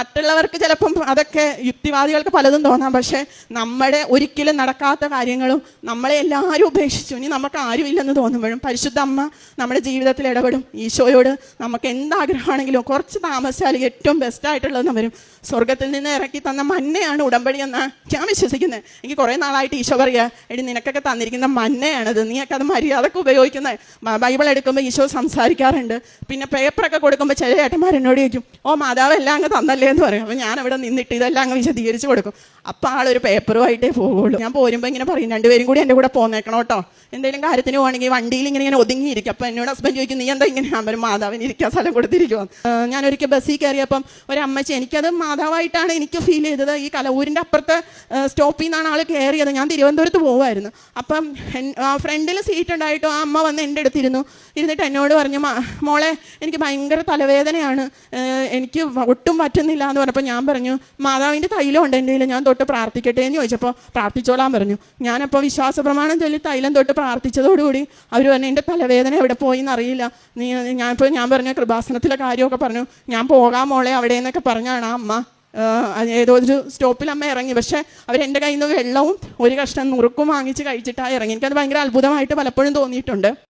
മറ്റുള്ളവർക്ക് ചിലപ്പം അതൊക്കെ യുക്തിവാദികൾക്ക് പലതും തോന്നാം. പക്ഷേ നമ്മുടെ ഒരിക്കലും നടക്കാത്ത കാര്യങ്ങളും നമ്മളെ എല്ലാവരും ഉപേക്ഷിച്ചു, ഇനി നമുക്ക് ആരുമില്ലെന്ന് തോന്നുമ്പോഴും പരിശുദ്ധ അമ്മ നമ്മുടെ ജീവിതത്തിൽ ഇടപെടും. ഈശോയോട് നമുക്ക് എന്താഗ്രഹമാണെങ്കിലും കുറച്ച് താമസിച്ചാൽ ഏറ്റവും ബെസ്റ്റായിട്ടുള്ളതെന്ന് വരും. സ്വർഗത്തിൽ നിന്ന് ഇറക്കി തന്ന മന്നയാണ് ഉടമ്പടി എന്നാണ് ഞാൻ വിശ്വസിക്കുന്നത്. എനിക്ക് കുറേ നാളായിട്ട് ഈശോ പറയുക, എടി നിനക്കൊക്കെ തന്നിരിക്കുന്ന മന്നയാണത്, നീയൊക്കെ അത് മര്യാദക്ക് ഉപയോഗിക്കുന്നത്. ബൈബിൾ എടുക്കുമ്പോൾ ഈശോ സംസാരിക്കാറുണ്ട്. പിന്നെ പേപ്പറൊക്കെ കൊടുക്കുമ്പോൾ ചില ഏട്ടന്മാരെന്നോട് ചോദിക്കും, ഓ മാതാവ് എല്ലാം അങ്ങ് തന്നല്ലേ എന്ന് പറയും. അപ്പോൾ ഞാനവിടെ നിന്നിട്ട് ഇതെല്ലാം അങ്ങ് വിശദീകരിച്ച് കൊടുക്കും. അപ്പോൾ ആളൊരു പേപ്പറുമായിട്ടേ പോകുള്ളൂ. ഞാൻ പോരുമ്പോൾ ഇങ്ങനെ പറയും, രണ്ടുപേരും കൂടി എൻ്റെ കൂടെ പോന്നേക്കണം കേട്ടോ, എന്തെങ്കിലും കാര്യത്തിന് പോകണമെങ്കിൽ വണ്ടിയിൽ ഇങ്ങനെ ഒതുങ്ങിയിരിക്കും. അപ്പോൾ എന്നോട് ഹസ്ബൻഡ് ചോദിക്കും, നീ എന്താ ഇങ്ങനെ? ഞാൻ പറയും, മാതാവിന് ഇരിക്കാൻ സ്ഥലം കൊടുത്തിരിക്കുമോ. ഞാനൊരിക്കൽ ബസ്സിൽ കയറിയപ്പം ഒരമ്മച്ചി, എനിക്കത് മാതാവായിട്ടാണ് എനിക്ക് ഫീൽ ചെയ്തത്. ഈ കലവൂരിൻ്റെ അപ്പുറത്തെ സ്റ്റോപ്പിൽ നിന്നാണ് ആൾ കയറിയത്. ഞാൻ തിരുവനന്തപുരത്ത് പോകുമായിരുന്നു. അപ്പം ഫ്രണ്ടിൽ സീറ്റ് ഉണ്ടായിട്ടും ആ അമ്മ വന്ന് എൻ്റെ അടുത്തിരുന്നു. ഇരുന്നിട്ട് എന്നോട് പറഞ്ഞു, മോളെ എനിക്ക് ഭയങ്കര തലവേദനയാണ്, എനിക്ക് ഒട്ടും പറ്റുന്നില്ല എന്ന് പറഞ്ഞപ്പോൾ ഞാൻ പറഞ്ഞു, മാതാവിൻ്റെ തൈലം ഉണ്ട് എൻ്റെ കയ്യിൽ, ഞാൻ തൊട്ട് പ്രാർത്ഥിക്കട്ടെ എന്ന് ചോദിച്ചപ്പോൾ പ്രാർത്ഥിച്ചോളാൻ പറഞ്ഞു. ഞാനപ്പോൾ വിശ്വാസ പ്രമാണം ചൊല്ലി തൈലം തൊട്ട് പ്രാർത്ഥിച്ചതോടുകൂടി അവർ പറഞ്ഞു, എൻ്റെ തലവേദന എവിടെ പോയി എന്നറിയില്ല. ഞാൻ പറഞ്ഞ കൃപാസനത്തിലെ കാര്യമൊക്കെ പറഞ്ഞു. ഞാൻ പോകാൻ മോളെ അവിടെ എന്നൊക്കെ പറഞ്ഞാണ് ആ അമ്മ ഏതോ ഒരു സ്റ്റോപ്പിൽ അമ്മ ഇറങ്ങി. പക്ഷേ അവരെൻ്റെ കയ്യിൽ നിന്ന് വെള്ളവും ഒരു കഷ്ണം നുറുക്കും വാങ്ങിച്ച് കഴിച്ചിട്ടാണ് ഇറങ്ങി. എനിക്കത് ഭയങ്കര അത്ഭുതമായിട്ട് പലപ്പോഴും തോന്നിയിട്ടുണ്ട്.